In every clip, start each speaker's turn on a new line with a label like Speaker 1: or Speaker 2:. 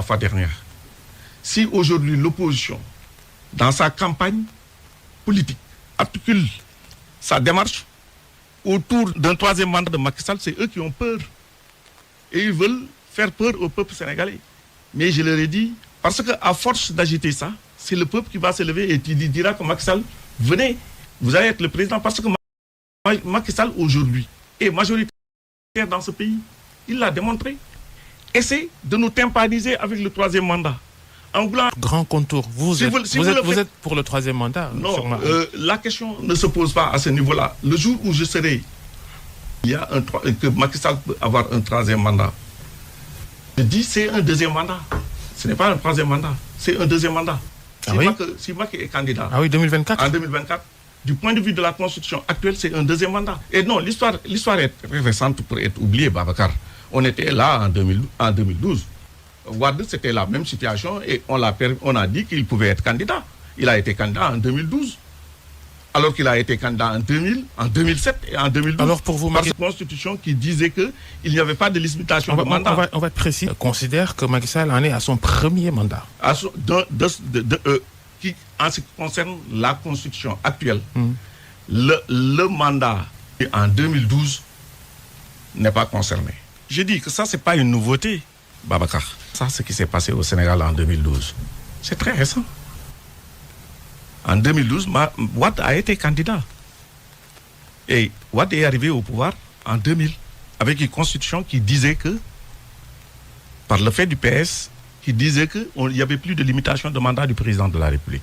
Speaker 1: la fois dernière. Si aujourd'hui l'opposition, dans sa campagne politique, articule sa démarche autour d'un troisième mandat de Macky Sall, c'est eux qui ont peur. Et ils veulent faire peur au peuple sénégalais. Mais je leur ai dit, parce qu'à force d'agiter ça, c'est le peuple qui va se lever et qui dira que Macky Sall, venez, vous allez être le président. Parce que Macky Sall, aujourd'hui, est majoritaire dans ce pays. Il l'a démontré. Essaie de nous tympaniser avec le troisième mandat. En voulant...
Speaker 2: Grand contour. Vous êtes pour le troisième mandat?
Speaker 1: Non, la question ne se pose pas à ce niveau-là. Le jour où je serai, que Macky Sall peut avoir un troisième mandat, je dis c'est un deuxième mandat. Ce n'est pas un troisième mandat, c'est un deuxième mandat. Si Macky est candidat.
Speaker 2: Ah oui, 2024.
Speaker 1: En 2024, du point de vue de la Constitution actuelle, c'est un deuxième mandat. Et non, l'histoire est très récente pour être oubliée, Babacar. On était là en 2012. Wade, c'était la même situation et on a dit qu'il pouvait être candidat. Il a été candidat en 2012. Alors qu'il a été candidat en 2000, en 2007 et en 2012.
Speaker 2: Alors pour vous,
Speaker 1: par cette constitution qui disait qu'il n'y avait pas de limitation de mandat.
Speaker 2: On va être précis. On considère que Macky Sall en est à son premier mandat.
Speaker 1: En ce qui concerne la constitution actuelle, le mandat en 2012 n'est pas concerné. Je dis que ça, ce n'est pas une nouveauté, Babacar. Ça, ce qui s'est passé au Sénégal en 2012. C'est très récent. En 2012, Wade a été candidat. Et Wade est arrivé au pouvoir en 2000 avec une constitution qui disait que, par le fait du PS, qui disait qu'il n'y avait plus de limitation de mandat du président de la République.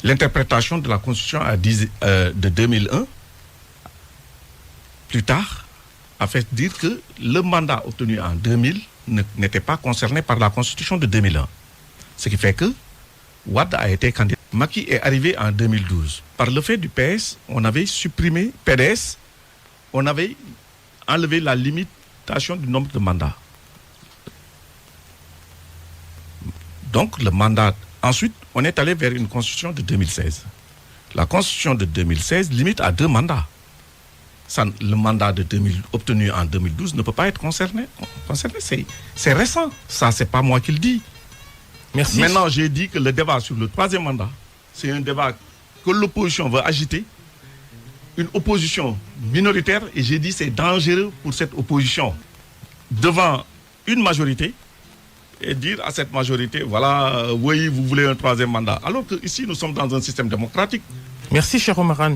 Speaker 1: L'interprétation de la constitution de 2001, plus tard, a fait dire que le mandat obtenu en 2000 n'était pas concerné par la constitution de 2001. Ce qui fait que Wade a été candidat. Macky est arrivé en 2012. Par le fait du PS, on avait supprimé, PDS, on avait enlevé la limitation du nombre de mandats. Donc le mandat, ensuite, on est allé vers une constitution de 2016. La constitution de 2016 limite à 2 mandats. Le mandat obtenu en 2012 ne peut pas être concerné. C'est récent. Ça, c'est pas moi qui le dis.
Speaker 2: Merci.
Speaker 1: Maintenant, j'ai dit que le débat sur le troisième mandat, c'est un débat que l'opposition veut agiter. Une opposition minoritaire. Et j'ai dit c'est dangereux pour cette opposition devant une majorité et dire à cette majorité, voilà, oui, vous voulez un troisième mandat. Alors qu'ici, nous sommes dans un système démocratique.
Speaker 2: Merci, cher Omarane.